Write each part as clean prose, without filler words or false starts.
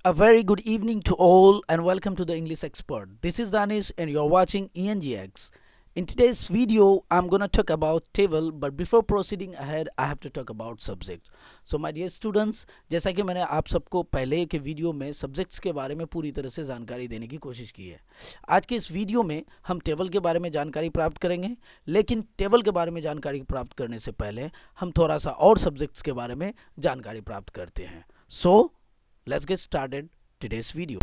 A very good evening to all and welcome to the English Expert. This is Danish and you're watching ENGX. In today's video, I'm going to talk about table, but before proceeding ahead, I have to talk about subjects. So my dear students, जैसा कि मैंने आप सबको पहले के video में subjects के बारे में पूरी तरह से जानकारी देने की कोशिश की है। आज के इस वीडियो में हम टेबल के बारे में जानकारी प्राप्त करेंगे, लेकिन टेबल के बारे में जानकारी प्राप्त करने से पहले हम थोड़ा सा और सब्जेक्ट्स के बारे में जानकारी प्राप्त करते हैं। So let's get started today's video.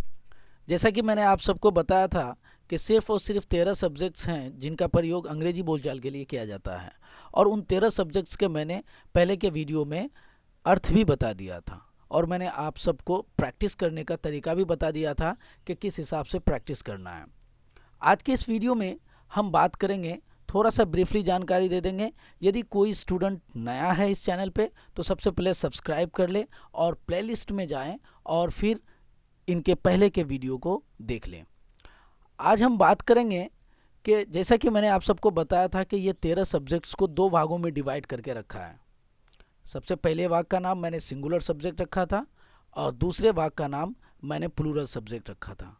जैसा कि मैंने आप सबको बताया था कि सिर्फ और सिर्फ 13 सब्जेक्ट्स हैं जिनका प्रयोग अंग्रेजी बोलचाल के लिए किया जाता है, और उन 13 सब्जेक्ट्स के मैंने पहले के वीडियो में अर्थ भी बता दिया था, और मैंने आप सबको प्रैक्टिस करने का तरीका भी बता दिया था कि किस हिसाब से प्रैक्टिस करना है। आज के इस वीडियो में हम बात करेंगे, थोड़ा सा ब्रीफली जानकारी दे देंगे। यदि कोई स्टूडेंट नया है इस चैनल पे तो सबसे पहले सब्सक्राइब कर ले और प्लेलिस्ट में जाएं और फिर इनके पहले के वीडियो को देख लें। आज हम बात करेंगे कि जैसा कि मैंने आप सबको बताया था कि ये 13 सब्जेक्ट्स को 2 भागों में डिवाइड करके रखा है। सबसे पहले भाग का नाम मैंने सिंगुलर सब्जेक्ट रखा था और दूसरे भाग का नाम मैंने प्लूरल सब्जेक्ट रखा था।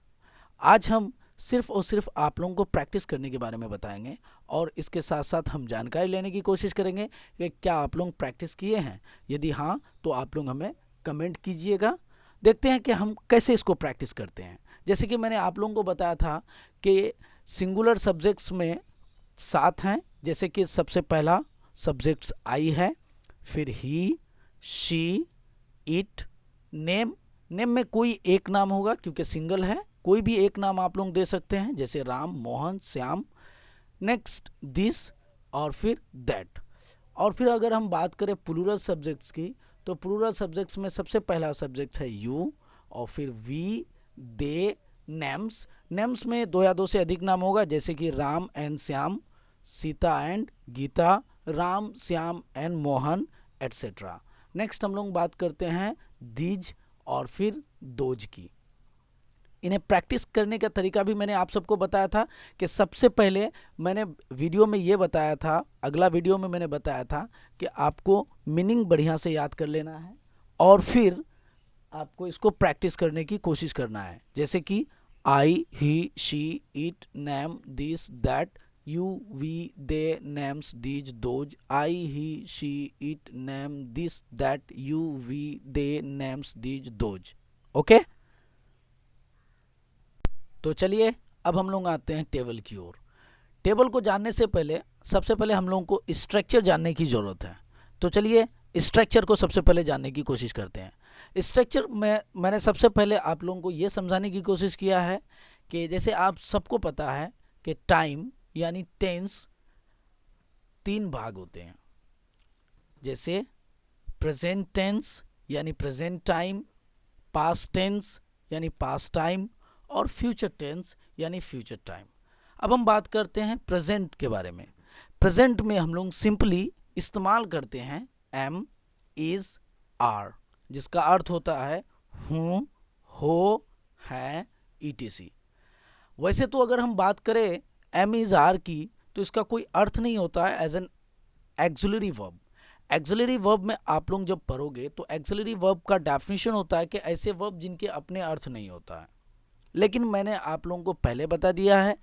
आज हम सिर्फ और सिर्फ आप लोगों को प्रैक्टिस करने के बारे में बताएंगे और इसके साथ साथ हम जानकारी लेने की कोशिश करेंगे कि क्या आप लोग प्रैक्टिस किए हैं। यदि हाँ तो आप लोग हमें कमेंट कीजिएगा। देखते हैं कि हम कैसे इसको प्रैक्टिस करते हैं। जैसे कि मैंने आप लोगों को बताया था कि सिंगुलर सब्जेक्ट्स में 7 हैं। जैसे कि सबसे पहला सब्जेक्ट्स आई है, फिर ही, शी, इट, नेम। नेम में कोई एक नाम होगा क्योंकि सिंगल है, कोई भी एक नाम आप लोग दे सकते हैं, जैसे राम, मोहन, श्याम। नेक्स्ट दिस और फिर दैट। और फिर अगर हम बात करें प्लूरल सब्जेक्ट्स की तो प्लूरल सब्जेक्ट्स में सबसे पहला सब्जेक्ट है यू, और फिर वी, दे, नेम्स। नेम्स में 2 या 2 से अधिक नाम होगा, जैसे कि Ram and Shyam, Sita and Gita, Ram, Shyam and Mohan, etcetera. Next हम लोग बात करते हैं दीज और फिर दोज की। इन्हें प्रैक्टिस करने का तरीका भी मैंने आप सबको बताया था कि सबसे पहले मैंने वीडियो में ये बताया था, अगला वीडियो में मैंने बताया था कि आपको मीनिंग बढ़िया से याद कर लेना है और फिर आपको इसको प्रैक्टिस करने की कोशिश करना है। जैसे कि I, he, she, it, name, this, that, you, we, they, names, these, those. I, he, she, it, name, this, that, you, we, they, names, these, those. Okay, तो चलिए अब हम लोग आते हैं टेबल की ओर। टेबल को जानने से पहले सबसे पहले हम लोगों को स्ट्रक्चर जानने की ज़रूरत है। तो चलिए स्ट्रक्चर को सबसे पहले जानने की कोशिश करते हैं। स्ट्रक्चर में मैंने सबसे पहले आप लोगों को ये समझाने की कोशिश किया है कि जैसे आप सबको पता है कि टाइम यानी टेंस 3 भाग होते हैं, जैसे प्रेजेंट टेंस यानी प्रेजेंट टाइम, पास्ट टेंस यानी पास्ट टाइम और फ्यूचर टेंस यानी फ्यूचर टाइम। अब हम बात करते हैं प्रेजेंट के बारे में। प्रेजेंट में हम लोग सिंपली इस्तेमाल करते हैं एम, इज, आर, जिसका अर्थ होता है हूँ, हो, है, ईटीसी। वैसे तो अगर हम बात करें एम, इज, आर की तो इसका कोई अर्थ नहीं होता है as an auxiliary verb. Auxiliary verb में आप लोग जब पढ़ोगे तो एक्सिलरी वर्ब का डेफिनेशन होता है कि ऐसे वर्ब जिनके अपने अर्थ नहीं होता है। लेकिन मैंने आप लोगों को पहले बता दिया है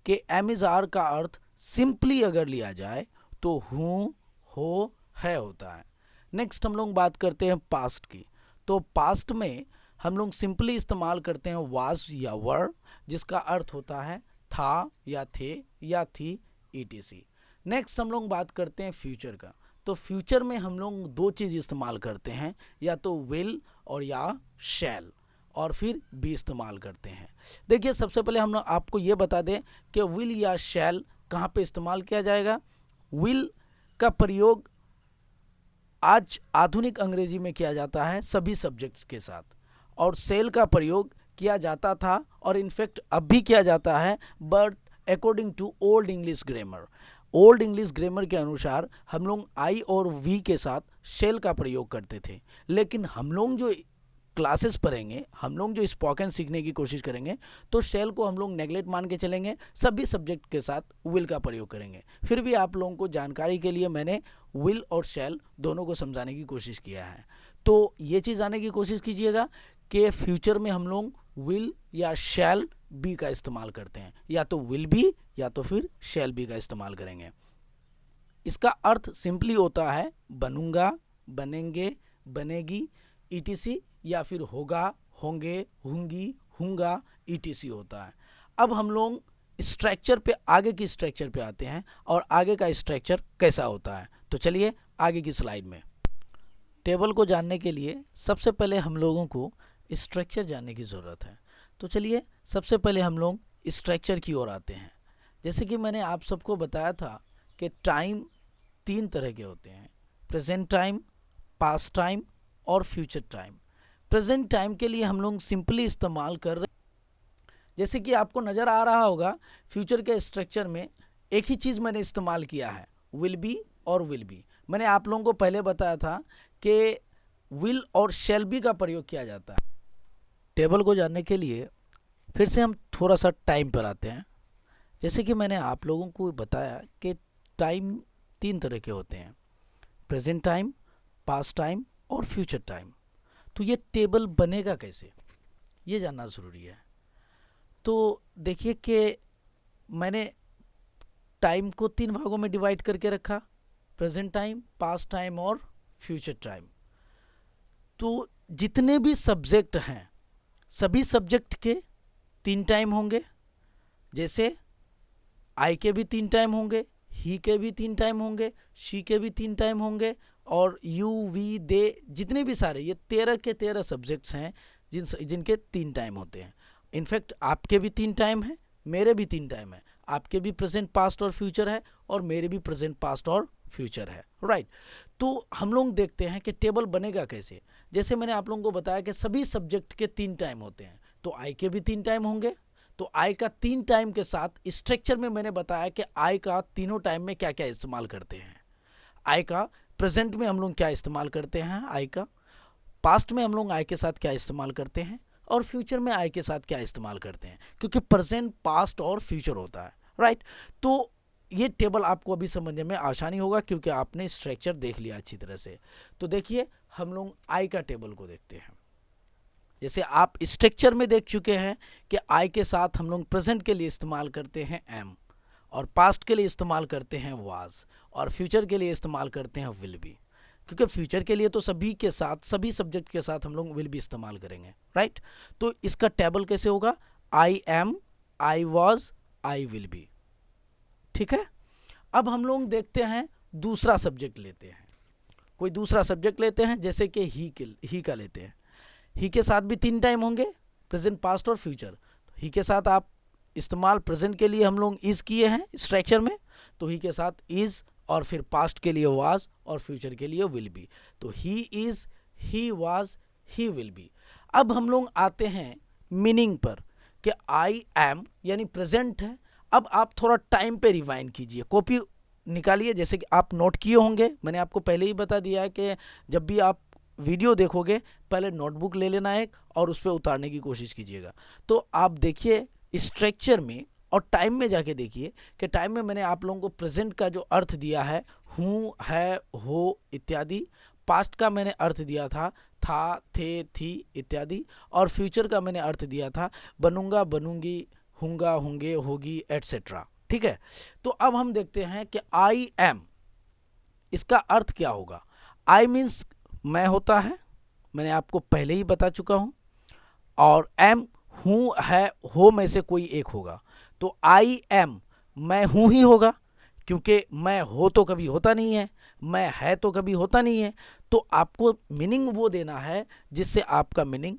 कि एम, इज, आर का अर्थ सिंपली अगर लिया जाए तो हूँ, हो, है होता है। नेक्स्ट हम लोग बात करते हैं पास्ट की। तो पास्ट में हम लोग सिंपली इस्तेमाल करते हैं वाज या वर, जिसका अर्थ होता है था या थे या थी, ईटीसी। नेक्स्ट हम लोग बात करते हैं फ्यूचर का। तो फ्यूचर में हम लोग 2 चीज़ इस्तेमाल करते हैं, या तो विल और या शैल, और फिर भी इस्तेमाल करते हैं। देखिए सबसे पहले हम आपको ये बता दें कि विल या शैल कहाँ पे इस्तेमाल किया जाएगा। विल का प्रयोग आज आधुनिक अंग्रेजी में किया जाता है सभी सब्जेक्ट्स के साथ, और शैल का प्रयोग किया जाता था और इनफैक्ट अब भी किया जाता है, but according to old English grammar. Old English grammar के अनुसार हम लोग आई और वी के साथ शैल का प्रयोग करते थे, लेकिन हम लोग जो क्लासेस पढ़ेंगे, हम लोग जो स्पोकन सीखने की कोशिश करेंगे तो शैल को हम लोग नेगलेक्ट मान के चलेंगे, सभी सब्जेक्ट के साथ विल का प्रयोग करेंगे। फिर भी आप लोगों को जानकारी के लिए मैंने विल और शैल दोनों को समझाने की कोशिश किया है। तो ये चीज़ आने की कोशिश कीजिएगा कि फ्यूचर में हम लोग विल या शैल बी का इस्तेमाल करते हैं, या तो विल बी या तो फिर शैल बी का इस्तेमाल करेंगे। इसका अर्थ सिंपली होता है बनूंगा, बनेंगे, बनेगी, ईटीसी, या फिर होगा, होंगे, होंगी, होंगा, ईटीसी होता है। अब हम लोग स्ट्रक्चर पे, आगे की स्ट्रक्चर पे आते हैं और आगे का स्ट्रक्चर कैसा होता है। तो चलिए आगे की स्लाइड में। टेबल को जानने के लिए सबसे पहले हम लोगों को स्ट्रक्चर जानने की ज़रूरत है। तो चलिए सबसे पहले हम लोग स्ट्रक्चर की ओर आते हैं। जैसे कि मैंने आप सबको बताया था कि टाइम 3 तरह के होते हैं, प्रेजेंट टाइम, पास्ट टाइम और फ्यूचर टाइम। प्रेजेंट टाइम के लिए हम लोग सिंपली इस्तेमाल कर रहे हैं, जैसे कि आपको नज़र आ रहा होगा फ्यूचर के स्ट्रक्चर में एक ही चीज़ मैंने इस्तेमाल किया है, विल बी और विल बी। मैंने आप लोगों को पहले बताया था कि विल और शैल बी का प्रयोग किया जाता है। टेबल को जानने के लिए फिर से हम थोड़ा सा टाइम पर आते हैं। जैसे कि मैंने आप लोगों को बताया कि टाइम 3 तरह के होते हैं, प्रेजेंट टाइम, पास्ट टाइम और फ्यूचर टाइम। तो ये टेबल बनेगा कैसे, ये जानना ज़रूरी है। तो देखिए कि मैंने टाइम को 3 भागों में डिवाइड करके रखा, प्रेजेंट टाइम, पास्ट टाइम और फ्यूचर टाइम। तो जितने भी सब्जेक्ट हैं सभी सब्जेक्ट के 3 टाइम होंगे। जैसे आई के भी 3 टाइम होंगे, ही के भी 3 टाइम होंगे, शी के भी 3 टाइम होंगे, और यू, वी, दे, जितने भी सारे, ये 13 के 13 सब्जेक्ट्स हैं जिनके 3 टाइम होते हैं। इनफैक्ट आपके भी 3 टाइम है, मेरे भी 3 टाइम है। आपके भी प्रेजेंट, पास्ट और फ्यूचर है, और मेरे भी प्रेजेंट, पास्ट और फ्यूचर है, राइट। तो हम लोग देखते हैं कि टेबल बनेगा कैसे। जैसे मैंने आप लोगों को बताया कि सभी सब्जेक्ट के 3 टाइम होते हैं, तो आई के भी 3 टाइम होंगे। तो आई का 3 टाइम के साथ स्ट्रक्चर में मैंने बताया कि आई का तीनों टाइम में क्या क्या इस्तेमाल करते हैं। आई का प्रेजेंट में हम लोग क्या इस्तेमाल करते हैं, आई का पास्ट में हम लोग आई के साथ क्या इस्तेमाल करते हैं, और फ्यूचर में आई के साथ क्या इस्तेमाल करते हैं, क्योंकि प्रेजेंट, पास्ट और फ्यूचर होता है, राइट। तो ये टेबल आपको अभी समझने में आसानी होगा क्योंकि आपने स्ट्रक्चर देख लिया अच्छी तरह से। तो देखिए हम लोग आई का टेबल को देखते हैं। जैसे आप स्ट्रक्चर में देख चुके हैं कि आई के साथ हम लोग प्रेजेंट के लिए इस्तेमाल करते हैं एम, और पास्ट के लिए इस्तेमाल करते हैं वाज, और फ्यूचर के लिए इस्तेमाल करते हैं विल बी। क्योंकि फ्यूचर के लिए तो सभी के साथ, सभी सब्जेक्ट के साथ हम लोग विल बी इस्तेमाल करेंगे, राइट। तो इसका टेबल कैसे होगा, I am, I was, I will be, ठीक है। अब हम लोग देखते हैं दूसरा सब्जेक्ट लेते हैं, कोई दूसरा सब्जेक्ट लेते हैं, जैसे कि ही का लेते हैं। ही के साथ भी 3 टाइम होंगे, प्रेजेंट, पास्ट और फ्यूचर। ही के साथ आप इस्तेमाल प्रेजेंट के लिए हम लोग इज किए हैं स्ट्रक्चर में, तो ही के साथ इज, और फिर पास्ट के लिए वाज, और फ्यूचर के लिए विल बी। तो he is, he was, he will be. अब हम लोग आते हैं मीनिंग पर कि आई एम यानी प्रेजेंट है। अब आप थोड़ा टाइम पे रिवाइंड कीजिए, कॉपी निकालिए, जैसे कि आप नोट किए होंगे। मैंने आपको पहले ही बता दिया है कि जब भी आप वीडियो देखोगे पहले नोटबुक ले लेना एक, और उस पर उतारने की कोशिश कीजिएगा। तो आप देखिए स्ट्रक्चर में और टाइम में जाके देखिए कि टाइम में मैंने आप लोगों को प्रेजेंट का जो अर्थ दिया है, हूँ, है, हो इत्यादि। पास्ट का मैंने अर्थ दिया था थे, थी इत्यादि। और फ्यूचर का मैंने अर्थ दिया था बनूंगा, बनूंगी, होंगा, होंगे, होगी, एटसेट्रा, ठीक है। तो अब हम देखते हैं कि आई एम, इसका अर्थ क्या होगा। आई मीन्स मैं होता है, मैंने आपको पहले ही बता चुका हूं, और एम हूँ, है, हो में से कोई एक होगा। तो आई एम मैं हूँ ही होगा, क्योंकि मैं हो तो कभी होता नहीं है, मैं है तो कभी होता नहीं है। तो आपको मीनिंग वो देना है जिससे आपका मीनिंग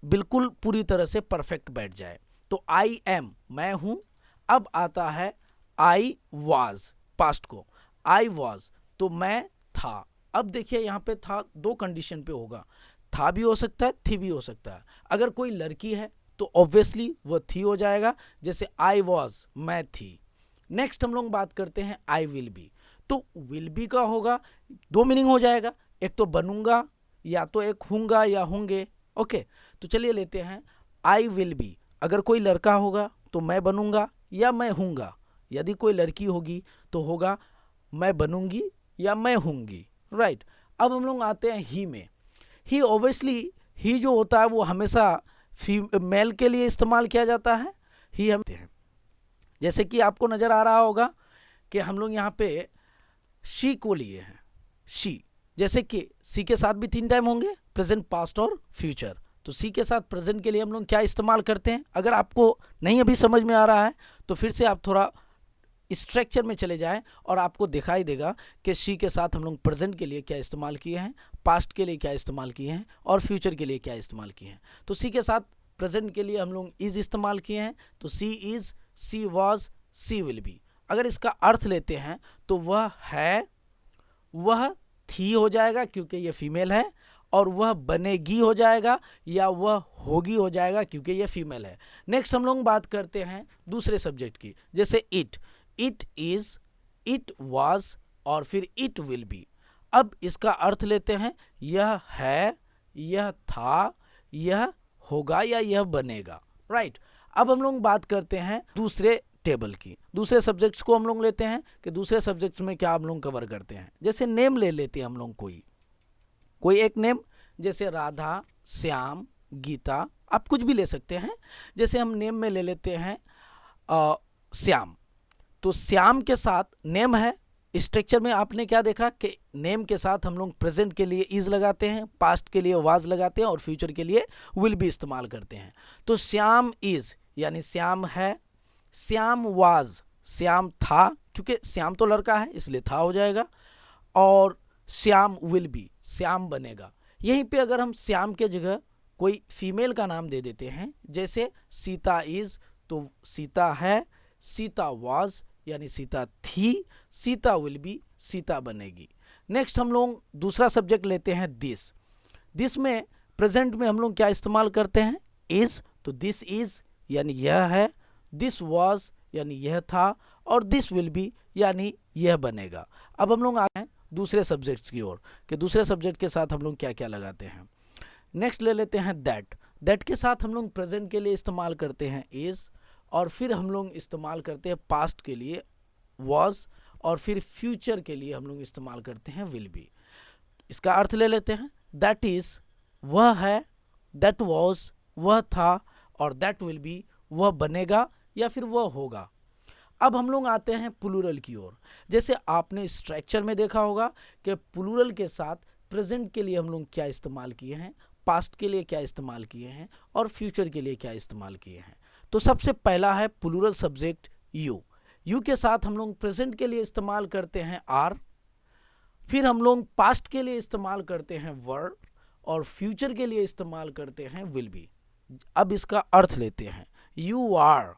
बिल्कुल पूरी तरह से परफेक्ट बैठ जाए। तो आई एम मैं हूँ। अब आता है आई वाज, पास्ट को, आई वाज तो मैं था। अब देखिए यहाँ पे था 2 कंडीशन पे होगा, था भी हो सकता है, थी भी हो सकता है। अगर कोई लड़की है तो ऑब्वियसली वो थी हो जाएगा, जैसे आई वाज मैं थी। नेक्स्ट हम लोग बात करते हैं आई विल बी। तो विल बी का होगा 2 मीनिंग हो जाएगा, एक तो बनूंगा, या तो एक हूंगा या होंगे। ओके, तो चलिए लेते हैं आई विल बी। अगर कोई लड़का होगा तो मैं बनूंगा या मैं हूंगा, यदि कोई लड़की होगी तो होगा मैं बनूंगी या मैं हूंगी, राइट। अब हम लोग आते हैं ही में। ही ऑब्वियसली ही जो होता है वो हमेशा मेल के लिए इस्तेमाल किया जाता है, ही हम हैं। जैसे कि आपको नज़र आ रहा होगा कि हम लोग यहाँ पे शी को लिए हैं, शी। जैसे कि सी के साथ भी 3 टाइम होंगे, प्रेजेंट, पास्ट और फ्यूचर। तो सी के साथ प्रेजेंट के लिए हम लोग क्या इस्तेमाल करते हैं, अगर आपको नहीं अभी समझ में आ रहा है तो फिर से आप थोड़ा स्ट्रक्चर में चले जाएं और आपको दिखाई देगा कि सी के साथ हम लोग प्रेजेंट के लिए क्या इस्तेमाल किए हैं, पास्ट के लिए क्या इस्तेमाल किए हैं और फ्यूचर के लिए क्या इस्तेमाल किए हैं। तो सी के साथ प्रेजेंट के लिए हम लोग इज इस्तेमाल किए हैं, तो she is, she was, she will be. अगर इसका अर्थ लेते हैं तो वह है, वह थी हो जाएगा क्योंकि ये फीमेल है, और वह बनेगी हो जाएगा या वह होगी हो जाएगा क्योंकि ये फीमेल है। नेक्स्ट हम लोग बात करते हैं दूसरे सब्जेक्ट की, जैसे it, it is, it was और फिर इट विल बी। अब इसका अर्थ लेते हैं, यह है, यह था, यह होगा या यह बनेगा, राइट। अब हम लोग बात करते हैं दूसरे टेबल की, दूसरे सब्जेक्ट्स को हम लोग लेते हैं कि दूसरे सब्जेक्ट्स में क्या हम लोग कवर करते हैं। जैसे नेम ले लेते हैं हम लोग, कोई एक नेम, जैसे राधा, श्याम, गीता, आप कुछ भी ले सकते हैं। जैसे हम नेम में ले लेते हैं श्याम, तो श्याम के साथ नेम है। स्ट्रक्चर में आपने क्या देखा कि नेम के साथ हम लोग प्रेजेंट के लिए इज लगाते हैं, पास्ट के लिए वाज लगाते हैं और फ्यूचर के लिए विल भी इस्तेमाल करते हैं। तो श्याम इज यानी श्याम है, श्याम वाज श्याम था क्योंकि श्याम तो लड़का है इसलिए था हो जाएगा, और श्याम विल बी श्याम बनेगा। यहीं पे अगर हम श्याम के जगह कोई फीमेल का नाम दे देते हैं, जैसे सीता इज तो सीता है, सीता वाज यानी सीता थी, सीता विल बी सीता बनेगी। नेक्स्ट हम लोग दूसरा सब्जेक्ट लेते हैं दिस। दिस में प्रेजेंट में हम लोग क्या इस्तेमाल करते हैं, इज, तो दिस इज यानी यह है, दिस वाज यानी यह था, और दिस विल बी यानी यह बनेगा। अब हम लोग आए हैं दूसरे सब्जेक्ट्स की ओर कि दूसरे सब्जेक्ट के साथ हम लोग क्या क्या लगाते हैं। नेक्स्ट ले लेते हैं दैट। दैट के साथ हम लोग प्रेजेंट के लिए इस्तेमाल करते हैं इज, और फिर हम लोग इस्तेमाल करते हैं पास्ट के लिए was, और फिर फ्यूचर के लिए हम लोग इस्तेमाल करते हैं will be। इसका अर्थ ले लेते हैं, दैट इज वह है, दैट was वह था, और दैट विल बी वह बनेगा या फिर वह होगा। अब हम लोग आते हैं प्लूरल की ओर। जैसे आपने स्ट्रक्चर में देखा होगा कि प्लूरल के साथ प्रेजेंट के लिए हम लोग क्या इस्तेमाल किए हैं, पास्ट के लिए क्या इस्तेमाल किए हैं और फ्यूचर के लिए क्या इस्तेमाल किए हैं। तो सबसे पहला है प्लूरल सब्जेक्ट यू। यू के साथ हम लोग प्रेजेंट के लिए इस्तेमाल करते हैं आर, फिर हम लोग पास्ट के लिए इस्तेमाल करते हैं वर, और फ्यूचर के लिए इस्तेमाल करते हैं विल बी। अब इसका अर्थ लेते हैं, यू आर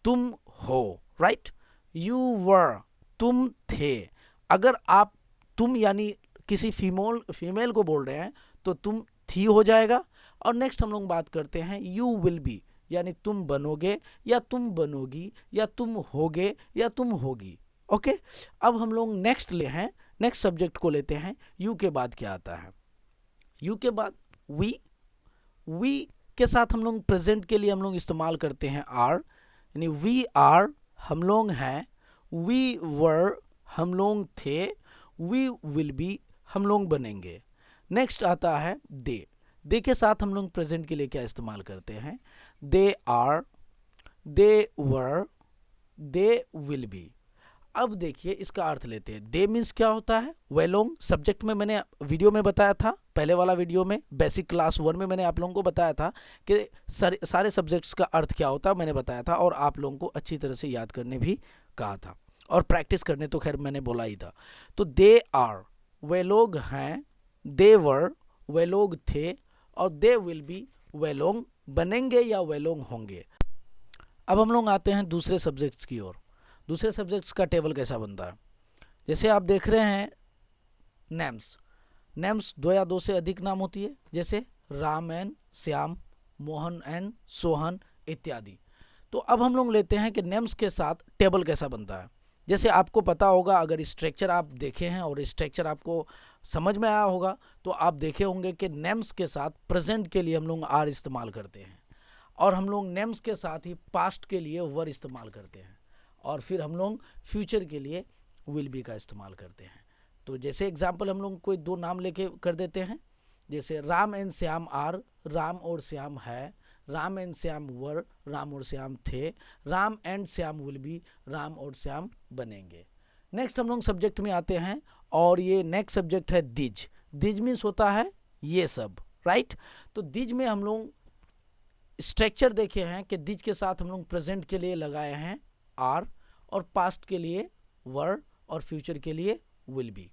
तुम हो, राइट, यू वर तुम थे। अगर आप तुम यानी किसी फीमेल को बोल रहे हैं तो तुम थी हो जाएगा। और नेक्स्ट हम लोग बात करते हैं यू विल बी यानी तुम बनोगे या तुम बनोगी या तुम होगे या तुम होगी। ओके, अब हम लोग नेक्स्ट सब्जेक्ट को लेते हैं। यू के बाद क्या आता है, यू के बाद वी के साथ हम लोग प्रेजेंट के लिए हम लोग इस्तेमाल करते हैं आर, यानी वी आर हम लोग हैं, वी वर हम लोग थे, वी विल बी हम लोग बनेंगे। नेक्स्ट आता है दे के साथ हम लोग प्रेजेंट के लिए क्या इस्तेमाल करते हैं, they are, they were, they will be. अब देखिए इसका अर्थ लेते हैं। दे मीन्स क्या होता है, वेलोंग। सब्जेक्ट में मैंने वीडियो में बताया था, पहले वाला वीडियो में बेसिक क्लास 1 में मैंने आप लोगों को बताया था कि सारे सब्जेक्ट्स का अर्थ क्या होता है, मैंने बताया था और आप लोगों को अच्छी तरह से याद करने भी कहा था, और प्रैक्टिस करने तो खैर मैंने बोला ही था। तो दे आर वे लोग हैं, दे वर वे लोग थे, और दे विल बी वे लोग बनेंगे या वे लोग होंगे। अब हम लोग आते हैं दूसरे सब्जेक्ट्स की ओर। दूसरे सब्जेक्ट्स का टेबल कैसा बनता है, जैसे आप देख रहे हैं नेम्स 2 या 2 से अधिक नाम होती है, जैसे राम एंड श्याम, मोहन एंड सोहन इत्यादि। तो अब हम लोग लेते हैं कि नेम्स के साथ टेबल कैसा बनता है। जैसे आपको पता होगा, अगर स्ट्रक्चर आप देखे हैं और स्ट्रक्चर आपको समझ में आया होगा तो आप देखे होंगे कि नेम्स के साथ प्रेजेंट के लिए हम लोग आर इस्तेमाल करते हैं, और हम लोग नेम्स के साथ ही पास्ट के लिए वर इस्तेमाल करते हैं, और फिर हम लोग फ्यूचर के लिए विल बी का इस्तेमाल करते हैं। तो जैसे एग्जांपल हम लोग कोई 2 नाम लेके कर देते हैं, जैसे राम एंड श्याम आर, राम और श्याम है, राम एंड श्याम वर, राम और श्याम थे, Ram and Shyam will be, Ram और श्याम बनेंगे। नेक्स्ट हम लोग सब्जेक्ट में आते हैं और ये नेक्स्ट सब्जेक्ट है दिज। दिज मीन्स होता है ये सब, राइट। तो दिज में हम लोग स्ट्रक्चर देखे हैं कि दिज के साथ हम लोग प्रेजेंट के लिए लगाए हैं आर, और पास्ट के लिए वर, और फ्यूचर के लिए विल बी।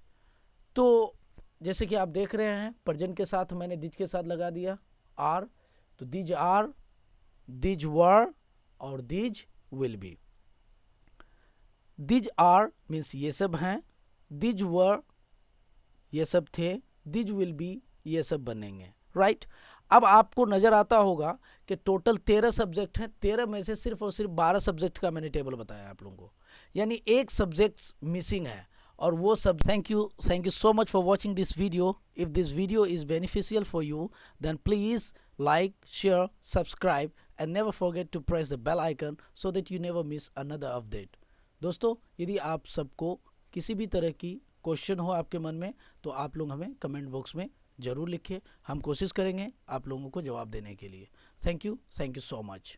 तो जैसे कि आप देख रहे हैं प्रेजेंट के साथ मैंने दिज के साथ लगा दिया आर, तो दिज आर, दिज वर और these will be. These are means ये सब हैं, दिज वर ये सब थे, दिज विल बी ये सब बनेंगे, राइट। अब आपको नज़र आता होगा कि टोटल 13 सब्जेक्ट हैं, 13 में से सिर्फ और सिर्फ 12 सब्जेक्ट का मैंने टेबल बताया आप लोगों को, यानी एक सब्जेक्ट मिसिंग है और वो सब। Thank you so much for watching this video. If this video is beneficial for you then please like, share, subscribe and never forget to press the bell icon so that you never miss another update. दोस्तों, यदि आप सबको किसी भी तरह की question हो आपके मन में तो आप लोग हमें कमेंट बॉक्स में ज़रूर लिखें, हम कोशिश करेंगे आप लोगों को जवाब देने के लिए। Thank you so much.